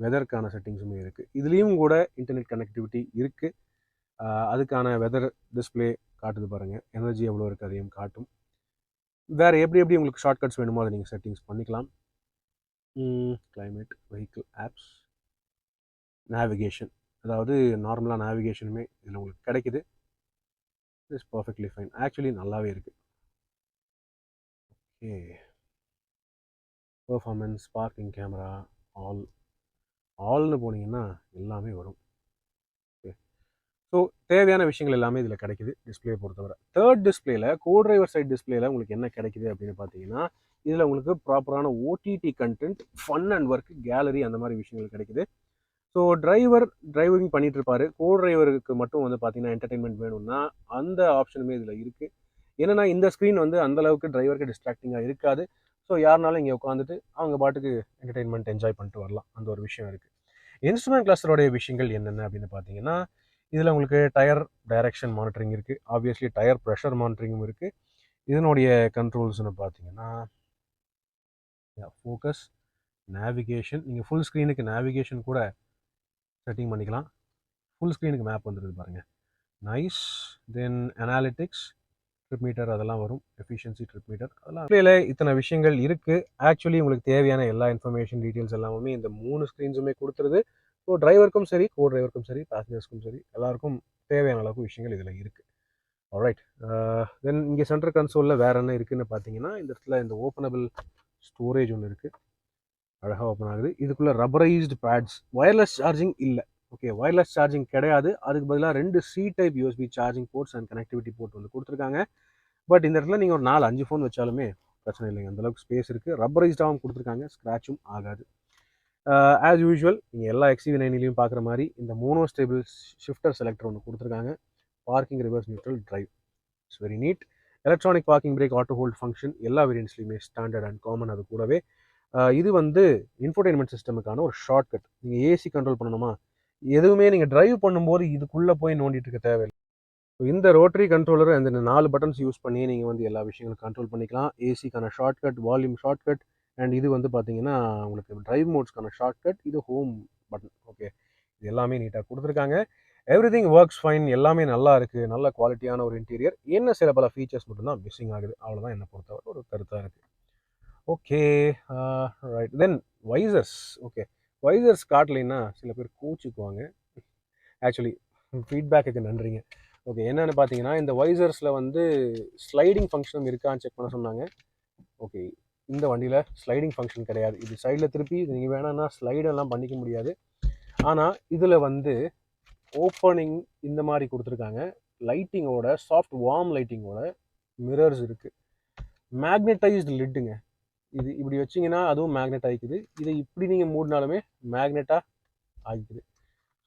வெதருக்கான செட்டிங்ஸுமே இருக்குது. இதுலேயும் கூட இன்டர்நெட் கனெக்டிவிட்டி இருக்குது. அதுக்கான வெதர் டிஸ்பிளே காட்டுது பாருங்கள். எனர்ஜி எவ்வளோ இருக்குது அதையும் காட்டும். வேறு எப்படி உங்களுக்கு ஷார்ட்கட்ஸ் வேணுமோ அதை நீங்கள் செட்டிங்ஸ் பண்ணிக்கலாம். கிளைமேட், வெஹிக்கிள் ஆப்ஸ், நேவிகேஷன், அதாவது நார்மலாக நேவிகேஷனுமே இதில் உங்களுக்கு கிடைக்குது. Is perfectly fine. ஆக்சுவலி நல்லாவே இருக்குது. ஓகே, பெர்ஃபார்மன்ஸ், பார்க்கிங் கேமரா, ஆல்னு போனீங்கன்னா எல்லாமே வரும். ஓகே, ஸோ தேவையான விஷயங்கள் எல்லாமே இதில் கிடைக்குது டிஸ்பிளே பொறுத்தவரை. தேர்ட் டிஸ்பிளேல, கோ டிரைவர் சைட் டிஸ்பிளேல உங்களுக்கு என்ன கிடைக்குது அப்படின்னு பார்த்தீங்கன்னா இதில் உங்களுக்கு ப்ராப்பரான OTT content, fun and work, gallery அந்த மாதிரி விஷயங்கள் கிடைக்குது. ஸோ டிரைவிங் பண்ணிட்டு இருப்பாரு, கோ டிரைவருக்கு மட்டும் வந்து பார்த்தீங்கன்னா என்டர்டைன்மெண்ட் வேணும்னா அந்த ஆப்ஷனுமே இதில் இருக்குது. என்னன்னா இந்த ஸ்க்ரீன் வந்து அந்தளவுக்கு டிரைவருக்கு டிஸ்ட்ராக்டிங்காக இருக்காது. ஸோ யாருனாலும் இங்கே உட்காந்துட்டு அவங்க பாட்டுக்கு என்டர்டெயின்மெண்ட் என்ஜாய் பண்ணிட்டு வரலாம். அந்த ஒரு விஷயம் இருக்குது. இன்ஸ்ட்ருமெண்ட் கிளஸ்டரோடைய விஷயங்கள் என்னென்ன அப்படின்னு பார்த்தீங்கன்னா இதில் உங்களுக்கு டயர் டைரக்ஷன் மானிட்டரிங் இருக்குது. ஆப்வியஸ்லி டயர் ப்ரெஷர் மானிட்டரிங்கும் இருக்குது. இதனுடைய கண்ட்ரோல்ஸ்னு பார்த்தீங்கன்னா ஃபோக்கஸ், நேவிகேஷன், நீங்கள் ஃபுல் ஸ்க்ரீனுக்கு நேவிகேஷன் கூட செட்டிங் பண்ணிக்கலாம். ஃபுல் ஸ்க்ரீனுக்கு மேப் வந்துடுது பாருங்கள், நைஸ். தென் அனாலிட்டிக்ஸ், ட்ரிப் மீட்டர் அதெல்லாம் வரும், எஃபிஷியன்சி ட்ரிப் மீட்டர் அதெல்லாம். டிஸ்பிளேல இத்தனை விஷயங்கள் இருக்குது. ஆக்சுவலி உங்களுக்கு தேவையான எல்லா இன்ஃபர்மேஷன் டீட்டெயில்ஸ் எல்லாமே இந்த 3 ஸ்க்ரீன்ஸுமே கொடுத்துருது. ஸோ டிரைவருக்கும் சரி, கோ டிரைவருக்கும் சரி, பேசஞ்சர்ஸ்க்கும் சரி, எல்லாருக்கும் தேவையான அளவுக்கு விஷயங்கள் இதில் இருக்குது. ஆல்ரைட். தென் இங்கே சென்ட்ரல் கன்சோலில் வேறு என்ன இருக்குதுன்னு பார்த்தீங்கன்னா இந்த இடத்துல இந்த ஓப்பனபிள் ஸ்டோரேஜ் ஒன்று இருக்குது. அழகாக ஓப்பன் ஆகுது. இதுக்குள்ளே ரப்பரைஸ்டு பேட்ஸ், ஒயர்லெஸ் சார்ஜிங் இல்லை. ஓகே, ஒயர்லெஸ் சார்ஜிங் கிடையாது. அதுக்கு பதிலாக 2 C type USB charging ports and connectivity port வந்து கொடுத்துருக்காங்க. பட் இந்த இடத்துல நீங்கள் ஒரு 4-5 ஃபோன் வச்சாலுமே பிரச்சனை இல்லைங்க. அந்தளவுக்கு ஸ்பேஸ் இருக்குது. ரப்பரைஸ்டாகவும் கொடுத்துருக்காங்க, ஸ்க்ராட்சும் ஆகாது. ஆஸ் யூஷுவல் நீங்கள் எல்லா XUV9லையும் பார்க்குற மாதிரி இந்த மோனோ ஸ்டேபிள் ஷிஃப்டர் செலக்டர் ஒன்று கொடுத்துருக்காங்க. Parking, reverse, neutral, drive, it's very neat. Electronic parking brake, auto hold function எல்லா வேரியன்ட்ஸ்லையுமே ஸ்டாண்டர்ட் அண்ட் காமன். அது கூடவே இது வந்து இன்ஃபோடெயின்மெண்ட் சிஸ்டமுக்கான ஒரு ஷார்ட்கட். நீங்கள் ஏசி கண்ட்ரோல் பண்ணணுமா, எதுவுமே நீங்கள் டிரைவ் பண்ணும்போது இதுக்குள்ளே போய் நோண்டிட்டு இருக்க தேவையில்லை. இந்த ரோட்டரி கண்ட்ரோலர் அந்த 4 பட்டன்ஸ் யூஸ் பண்ணி நீங்கள் வந்து எல்லா விஷயங்களும் கண்ட்ரோல் பண்ணிக்கலாம். ஏசிக்கான ஷார்ட்கட், வால்யூம் ஷார்ட்கட், அண்ட் இது வந்து பார்த்தீங்கன்னா உங்களுக்கு டிரைவ் மோட்ஸ்க்கான ஷார்ட்கட், இது ஹோம் பட்டன். ஓகே, இது எல்லாமே நீட்டாக கொடுத்துருக்காங்க. Everything works fine. எல்லாமே நல்லா இருக்குது. நல்ல குவாலிட்டியான ஒரு இன்டீரியர். என்ன சில பல ஃபீச்சர்ஸ் மட்டும்தான் மிஸ்ஸிங் ஆகுது, அவ்வளோதான் என்னை பொறுத்தவரை ஒரு கருத்தாக இருக்குது. Okay, right. Then visors. Okay, visors காட்டலைன்னா சில பேர் கோச்சிக்குவாங்க. ஆக்சுவலி ஃபீட்பேக்குக்கு நன்றிங்க. ஓகே, என்னென்னு பார்த்தீங்கன்னா இந்த வைசர்ஸில் வந்து ஸ்லைடிங் ஃபங்க்ஷனும் இருக்கான்னு செக் பண்ண சொன்னாங்க. ஓகே, இந்த வண்டியில் ஸ்லைடிங் ஃபங்க்ஷன் கிடையாது. இது சைடில் திருப்பி நீங்கள் வேணான்னா ஸ்லைடெல்லாம் பண்ணிக்க முடியாது. ஆனால் இதில் வந்து ஓப்பனிங் இந்த மாதிரி கொடுத்துருக்காங்க. லைட்டிங்கோட, சாஃப்ட் வார்ம் லைட்டிங்கோட மிரர்ஸ் இருக்குது. மேக்னெட்டைஸ்டு லிட்டுங்க. இது இப்படி வச்சிங்கன்னா அதுவும் மேக்னெட் ஆகிக்குது. இதை இப்படி நீங்கள் மூடினாலுமே மேக்னெட்டாக ஆகிக்குது.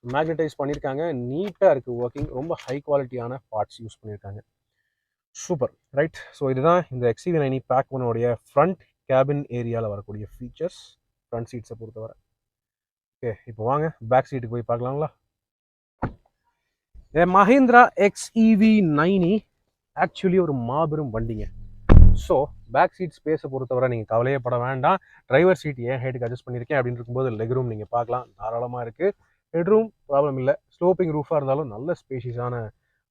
மேக்னெட்டைஸ் பண்ணியிருக்காங்க. நீட்டாக இருக்குது ஒர்க்கிங். ரொம்ப ஹை குவாலிட்டியான பார்ட்ஸ் யூஸ் பண்ணியிருக்காங்க. Super right. ஸோ இதுதான் இந்த XCV90 பேக் ஒன்னுடைய ஃப்ரண்ட் கேபின் ஏரியாவில் வரக்கூடிய ஃபீச்சர்ஸ் ஃப்ரண்ட் சீட்ஸை பொறுத்தவரை. ஓகே, இப்போ வாங்க பேக் சீட்டுக்கு போய் பார்க்கலாங்களா. மஹிந்திரா XEV90 ஆக்சுவலி ஒரு மாபெரும் வண்டிங்க. ஸோ பேக் சீட் ஸ்பேஸை பொறுத்தவரை நீங்கள் கவலையே பட வேண்டாம். டிரைவர் சீட் ஏன் ஹைட்டுக்கு அட்ஜஸ்ட் பண்ணியிருக்கேன் அப்படின்னு இருக்கும்போது லெக் ரூம் நீங்கள் பார்க்கலாம், தாராளமாக இருக்குது. ஹெட்ரூம் ப்ராப்ளம் இல்லை. ஸ்லோப்பிங் ரூஃபாக இருந்தாலும் நல்ல ஸ்பேஷியஸான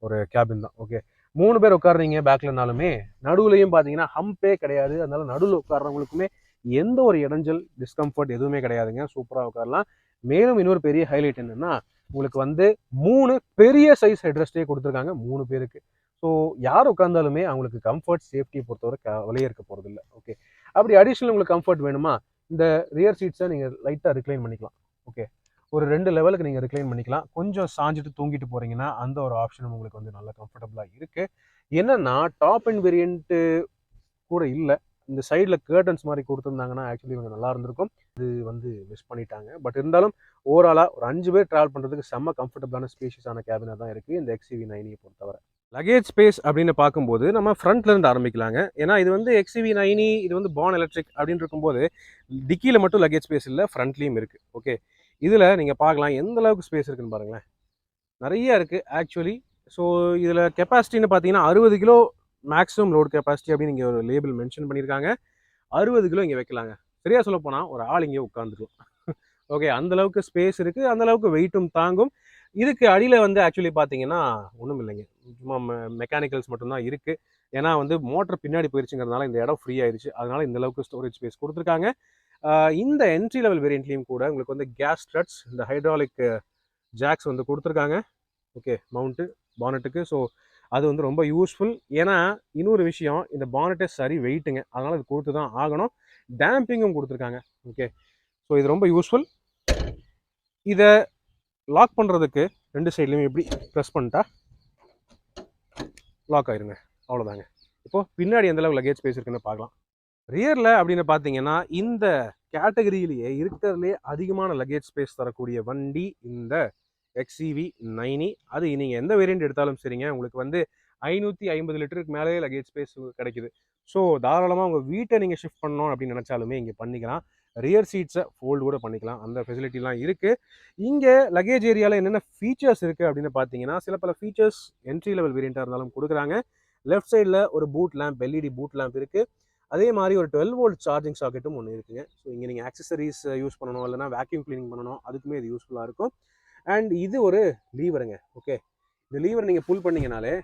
ஒரு கேபின் தான். ஓகே, 3 பேர் உட்காடுறீங்க பேக்லனாலுமே நடுவுலையும் பார்த்தீங்கன்னா ஹம்பே கிடையாது. அதனால நடுவில் உட்காடுறவங்களுக்குமே எந்த ஒரு இடைஞ்சல் டிஸ்கம்ஃபர்ட் எதுவுமே கிடையாதுங்க. சூப்பராக உட்காரலாம். மேலும் இன்னொரு பெரிய ஹைலைட் என்னன்னா, உங்களுக்கு வந்து 3 பெரிய சைஸ் ஹெட்ரெஸ்டே கொடுத்துருக்காங்க 3 பேருக்கு. ஸோ யார் உட்காந்தாலுமே அவங்களுக்கு கம்ஃபர்ட் சேஃப்டியை பொறுத்தவரை கவலையே இருக்க போகிறது இல்லை. ஓகே, அப்படி அடிஷ்னல் உங்களுக்கு கம்ஃபர்ட் வேணுமா, இந்த ரியர் சீட்ஸை நீங்கள் லைட்டாக ரிக்ளைன் பண்ணிக்கலாம். ஓகே, ஒரு 2 லெவலுக்கு நீங்கள் ரிக்ளைன் பண்ணிக்கலாம். கொஞ்சம் சாஞ்சிட்டு தூங்கிட்டு போகிறீங்கன்னா அந்த ஒரு ஆப்ஷனும் உங்களுக்கு வந்து நல்ல கம்ஃபர்டபுளாக இருக்குது. என்னன்னா டாப் அண்ட் வேரியண்ட்டு கூட இல்லை. இந்த சைடில் கேர்டன்ஸ் மாதிரி கொடுத்துருந்தாங்கன்னா ஆக்சுவலி கொஞ்சம் நல்லா இருந்திருக்கும். இது வந்து மிஸ் பண்ணிட்டாங்க. பட் இருந்தாலும் ஓவராலாக ஒரு 5 பேர் ட்ராவல் பண்ணுறதுக்கு செம்ம கம்ஃபர்டபுளான ஸ்பேஷியஸான கேபினாக தான் இருக்குது இந்த XCV90 பொறுத்தவரை. லகேஜ் ஸ்பேஸ் அப்படின்னு பார்க்கும்போது நம்ம ஃப்ரண்ட்ல இருந்து ஆரம்பிக்கலாங்க. ஏன்னா இது வந்து XCV90 இது வந்து பார்ன் எலக்ட்ரிக் அப்படின்னு இருக்கும்போது டிக்கியில் மட்டும் லகேஜ் ஸ்பேஸ் இல்லை, ஃப்ரண்ட்லேயும் இருக்குது. ஓகே, இதில் நீங்கள் பார்க்கலாம் எந்த அளவுக்கு ஸ்பேஸ் இருக்குன்னு பாருங்களேன். நிறைய இருக்குது ஆக்சுவலி. ஸோ இதில் கெப்பாசிட்டின்னு பார்த்தீங்கன்னா 60 கிலோ மேக்ஸிமம் லோட் கெப்பாசிட்டி அப்படின்னு இங்கே ஒரு லேபிள் மென்ஷன் பண்ணியிருக்காங்க. 60 கிலோ இங்கே வைக்கலாங்க. சரியாக சொல்ல போனால் ஒரு ஆள் இங்கே உட்காந்துருக்கும். ஓகே, அந்தளவுக்கு ஸ்பேஸ் இருக்குது, அந்தளவுக்கு வெயிட்டும் தாங்கும். இதுக்கு அடியில் வந்து ஆக்சுவலி பார்த்தீங்கன்னா ஒன்றும் இல்லைங்க, சும்மா மெக்கானிக்கல்ஸ் மட்டும்தான் இருக்குது. ஏன்னா வந்து மோட்டர் பின்னாடி போயிருச்சுங்கிறதுனால இந்த இடம் ஃப்ரீ ஆயிடுச்சு. அதனால இந்த அளவுக்கு ஸ்டோரேஜ் ஸ்பேஸ் கொடுத்துருக்காங்க. இந்த என்ட்ரி லெவல் வேரியண்ட்லேயும் கூட உங்களுக்கு வந்து கேஸ் ஸ்ட்ரட்ஸ், இந்த ஹைட்ராலிக் ஜாக்ஸ் வந்து கொடுத்துருக்காங்க. Okay, mount பானட்டுக்கு. ஸோ அது வந்து ரொம்ப யூஸ்ஃபுல். ஏன்னா இன்னொரு விஷயம், இந்த பானட்டே சரி வெயிட்டுங்க, அதனால் இது கொடுத்து தான் ஆகணும். டேம்பிங்கும் கொடுத்துருக்காங்க. ஓகே, ஸோ இது ரொம்ப யூஸ்ஃபுல். இதை லாக் பண்ணுறதுக்கு 2 சைட்லையுமே எப்படி ப்ரெஸ் பண்ணிட்டா லாக் ஆயிருங்க. அவ்வளோதாங்க. இப்போது பின்னாடி எந்தளவு லகேஜ் ஸ்பேஸ் இருக்குன்னு பார்க்கலாம். ரியரில் அப்படின்னு பார்த்தீங்கன்னா இந்த கேட்டகரியிலேயே இருக்கிறதுலே அதிகமான லகேஜ் ஸ்பேஸ் தரக்கூடிய வண்டி இந்த XCV90. அது நீங்கள் எந்த வேரியண்ட் எடுத்தாலும் சரிங்க, உங்களுக்கு வந்து 550 லிட்டருக்கு மேலே லகேஜ் ஸ்பேஸ் கிடைக்குது. ஸோ தாராளமாக உங்கள் வீட்டை நீங்கள் ஷிஃப்ட் பண்ணணும் அப்படின்னு நினச்சாலுமே இங்கே பண்ணிக்கலாம். ரியர் சீட்ஸை ஃபோல்டு கூட பண்ணிக்கலாம், அந்த ஃபெசிலிட்டிலாம் இருக்குது. இங்கே லகேஜ் ஏரியாவில் என்னென்ன ஃபீச்சர்ஸ் இருக்குது அப்படின்னு பார்த்தீங்கன்னா, சில பல ஃபீச்சர்ஸ் என்ட்ரி லெவல் வேரியண்ட்டாக இருந்தாலும் கொடுக்குறாங்க. லெஃப்ட் சைடில் ஒரு boot lamp, LED boot lamp இருக்குது. அதே மாதிரி ஒரு 12 வோல்ட் சார்ஜிங் சாக்கெட்டும் ஒன்று இருக்குங்க. ஸோ இங்கே நீங்கள் ஆக்சசரிஸ் யூஸ் பண்ணணும், இல்லைனா வேக்யூம் கிளீனிங் பண்ணணும், அதுக்குமே இது யூஸ்ஃபுல்லாக இருக்கும். அண்ட் இது ஒரு லீவருங்க. ஓகே, இந்த லீவர் நீங்கள் புல் பண்ணிங்கனாலே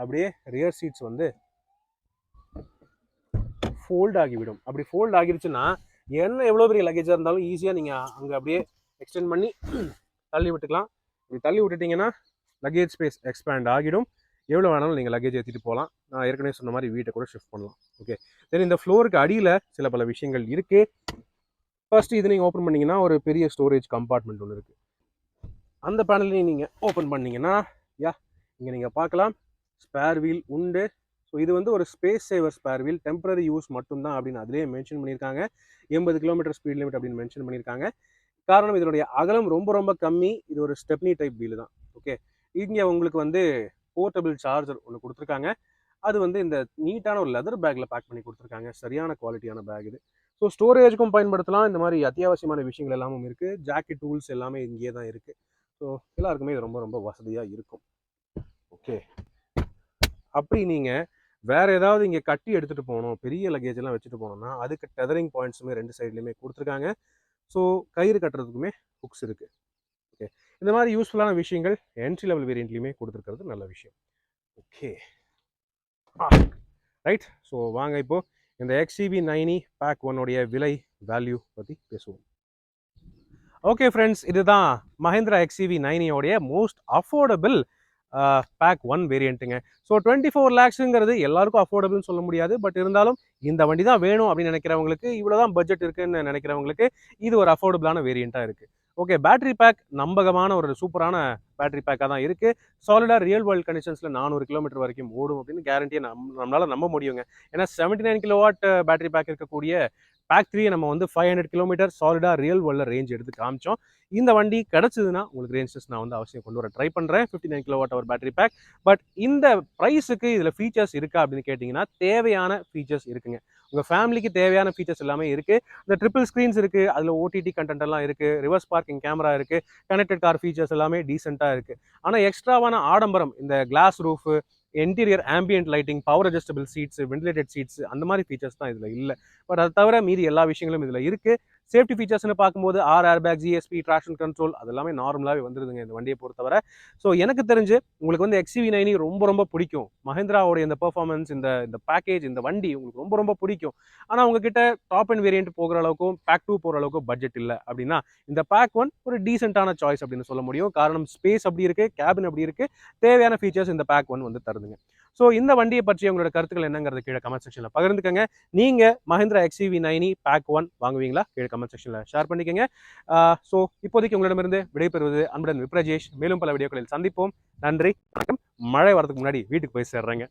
அப்படியே ரியர் சீட்ஸ் வந்து ஃபோல்ட் ஆகிவிடும். அப்படி ஃபோல்ட் ஆகிடுச்சுன்னா என்ன எவ்வளோ பெரிய லக்கேஜாக இருந்தாலும் ஈஸியாக நீங்கள் அங்கே அப்படியே எக்ஸ்டெண்ட் பண்ணி தள்ளி விட்டுக்கலாம். இப்படி தள்ளி விட்டுட்டிங்கன்னா லக்கேஜ் ஸ்பேஸ் எக்ஸ்பேண்ட் ஆகிடும். எவ்வளோ வேணாலும் நீங்கள் லக்கேஜ் ஏற்றிட்டு போகலாம். நான் ஏற்கனவே சொன்ன மாதிரி வீட்டை கூட ஷிஃப்ட் பண்ணலாம். ஓகே, தென் இந்த ஃப்ளோருக்கு அடியில் சில பல விஷயங்கள் இருக்குது. ஃபர்ஸ்ட் இது நீங்கள் ஓப்பன் பண்ணிங்கன்னா ஒரு பெரிய ஸ்டோரேஜ் கம்பார்ட்மெண்ட் ஒன்று இருக்குது. அந்த பேனலையும் நீங்கள் ஓப்பன் பண்ணிங்கன்னா இங்கே நீங்கள் பார்க்கலாம் ஸ்பேர் வீல் உண்டு. ஸோ இது வந்து ஒரு ஸ்பேஸ் சேவர் ஸ்பேர் வீல், டெம்பரரி யூஸ் மட்டும்தான் அப்படின்னு அதிலே மென்ஷன் பண்ணியிருக்காங்க. 80 கிலோமீட்டர் ஸ்பீட் லிமிட் அப்படின்னு மென்ஷன் பண்ணியிருக்காங்க. காரணம் இதனுடைய அகலம் ரொம்ப ரொம்ப கம்மி. இது ஒரு ஸ்டெப்னி டைப் வீல் தான். ஓகே, இங்கே உங்களுக்கு வந்து போர்ட்டபிள் சார்ஜர் ஒன்று கொடுத்துருக்காங்க. அது வந்து இந்த நீட்டான ஒரு லெதர் பேக்கில் பேக் பண்ணி கொடுத்துருக்காங்க. சரியான குவாலிட்டியான பேக் இது. ஸோ ஸ்டோரேஜுக்கும் பயன்படுத்தலாம். இந்த மாதிரி அத்தியாவசியமான விஷயங்கள் எல்லாமும் இருக்குது. ஜாக்கெட் டூல்ஸ் எல்லாமே இங்கேயே தான் இருக்குது. ஸோ எல்லாருக்குமே இது ரொம்ப ரொம்ப வசதியாக இருக்கும். ஓகே, அப்படி நீங்கள் வேறு ஏதாவது இங்கே கட்டி எடுத்துகிட்டு போகணும், பெரிய லக்கேஜெல்லாம் வச்சுட்டு போகணும்னா அதுக்கு டெதரிங் பாயிண்ட்ஸுமே 2 சைட்லையுமே கொடுத்துருக்காங்க. ஸோ கயிறு கட்டுறதுக்குமே ஹுக்ஸ் இருக்குது. ஓகே, இந்த மாதிரி யூஸ்ஃபுல்லான விஷயங்கள் என்ட்ரி லெவல் வேரியண்ட்லையுமே கொடுத்துருக்கிறது நல்ல விஷயம். Okay right. ஸோ வாங்க இப்போது இந்த XCV90 பேக் ஒன்னுடைய விலை வேல்யூ பற்றி பேசுவோம். ஓகே ஃப்ரெண்ட்ஸ், இதுதான் Mahindra XCV90 most affordable pack 1 வேரியண்ட்டுங்க. ஸோ 24 lakhsங்கிறது எல்லாருக்கும் அஃபோர்டபுள்னு சொல்ல முடியாது. பட் இருந்தாலும் இந்த வண்டி தான் வேணும் அப்படின்னு நினைக்கிறவங்களுக்கு, இவ்வளோ தான் பட்ஜெட் இருக்குன்னு நினைக்கிறவங்களுக்கு இது ஒரு அஃபோர்டபுளான வேரியண்ட்டாக இருக்குது. ஓகே, பேட்டரி பேக் நம்பகமான ஒரு சூப்பரான பேட்டரி பேக்காக தான் இருக்குது. சாலிடாக ரியல் வேர்ல்டு கண்டிஷன்ஸில் 400 கிலோமீட்டர் வரைக்கும் ஓடும் அப்படின்னு கேரண்டியை நம்மளால் நம்ப முடியுங்க. ஏன்னா 79 கிலோவாட் பேட்டரி பேக் இருக்கக்கூடிய பேக் 3 நம்ம வந்து 500 கிலோமீட்டர் சாலிடாக ரியல் வேர்ல்டில் ரேஞ்ச் எடுத்து காமிச்சோம். இந்த வண்டி கிடச்சிதுன்னா உங்களுக்கு ரேஞ்ச் டெஸ்ட் நான் வந்து அவசியம் கொண்டு வர ட்ரை பண்ணுறேன். 59 kilowatt hour battery pack. But இந்த ப்ரைஸுக்கு இதில் ஃபீச்சர்ஸ் இருக்கா அப்படின்னு கேட்டிங்கன்னா தேவையான ஃபீச்சர்ஸ் இருக்குங்க. உங்கள் ஃபேமிலிக்கு தேவையான ஃபீச்சர்ஸ் எல்லாமே இருக்குது. இந்த ட்ரிபிள் ஸ்க்ரீன்ஸ் இருக்குது, அதில் ஓடிடி கண்டென்ட் எல்லாம் இருக்குது, ரிவர்ஸ் பார்க்கிங் கேமரா இருக்குது, கனெக்டட் கார் ஃபீச்சர்ஸ் எல்லாமே டீசெண்டாக இருக்குது. ஆனால் எக்ஸ்ட்ராவான ஆடம்பரம் இந்த glass roof, interior ambient lighting, power adjustable seats, ventilated seats அந்த மாதிரி ஃபீச்சர்ஸ் தான் இதில் இல்லை. பட் அது தவிர மீதி எல்லா விஷயங்களும் இதில் இருக்குது. சேஃப்டி ஃபீச்சர்ஸ்னு பார்க்கும்போது 6 ஏர்பேக், ஜிஎஸ்பி, ட்ராக்ஷன் கண்ட்ரோல் அதெல்லாமே நார்மலாகவே வந்துருதுங்க இந்த வண்டியை பொறுத்தவரை. ஸோ எனக்கு தெரிஞ்சு உங்களுக்கு வந்து XUV90 ரொம்ப ரொம்ப பிடிக்கும். மஹிந்திராவோடைய இந்த பெர்ஃபார்மன்ஸ், இந்த இந்த பேக்கேஜ், இந்த வண்டி உங்களுக்கு ரொம்ப ரொம்ப பிடிக்கும். ஆனால் உங்ககிட்ட டாப் அண்ட் வேரியன்ட் போகிற அளவுக்கும் பேக் 2 போகிற அளவுக்கு பட்ஜெட் இல்லை அப்படின்னா இந்த பேக் 1 ஒரு டீசென்டான சாய்ஸ் அப்படின்னு சொல்ல முடியும். காரணம் ஸ்பேஸ் அப்படி இருக்கு, கேபின் அப்படி இருக்கு, தேவையான ஃபீச்சர்ஸ் இந்த பேக் 1 வந்து தருதுங்க. ஸோ இந்த வண்டியை பற்றி உங்களோட கருத்துக்கள் என்னங்கிறது கீழே கமெண்ட் செக்ஷனில் பகிர்ந்துக்கங்க. நீங்க மஹிந்திரா XUV90 பேக் 1 வாங்குவீங்களா? கீழே கமெண்ட் செக்ஷனில் ஷேர் பண்ணிக்கங்க. ஸோ இப்போதைக்கு உங்களிடமிருந்து விடைபெறுவது அன்புடன் விப்ரஜேஷ். மேலும் பல வீடியோக்களில் சந்திப்போம். நன்றி, வணக்கம். மழை வரதுக்கு முன்னாடி வீட்டுக்கு போய் சேர்றேங்க.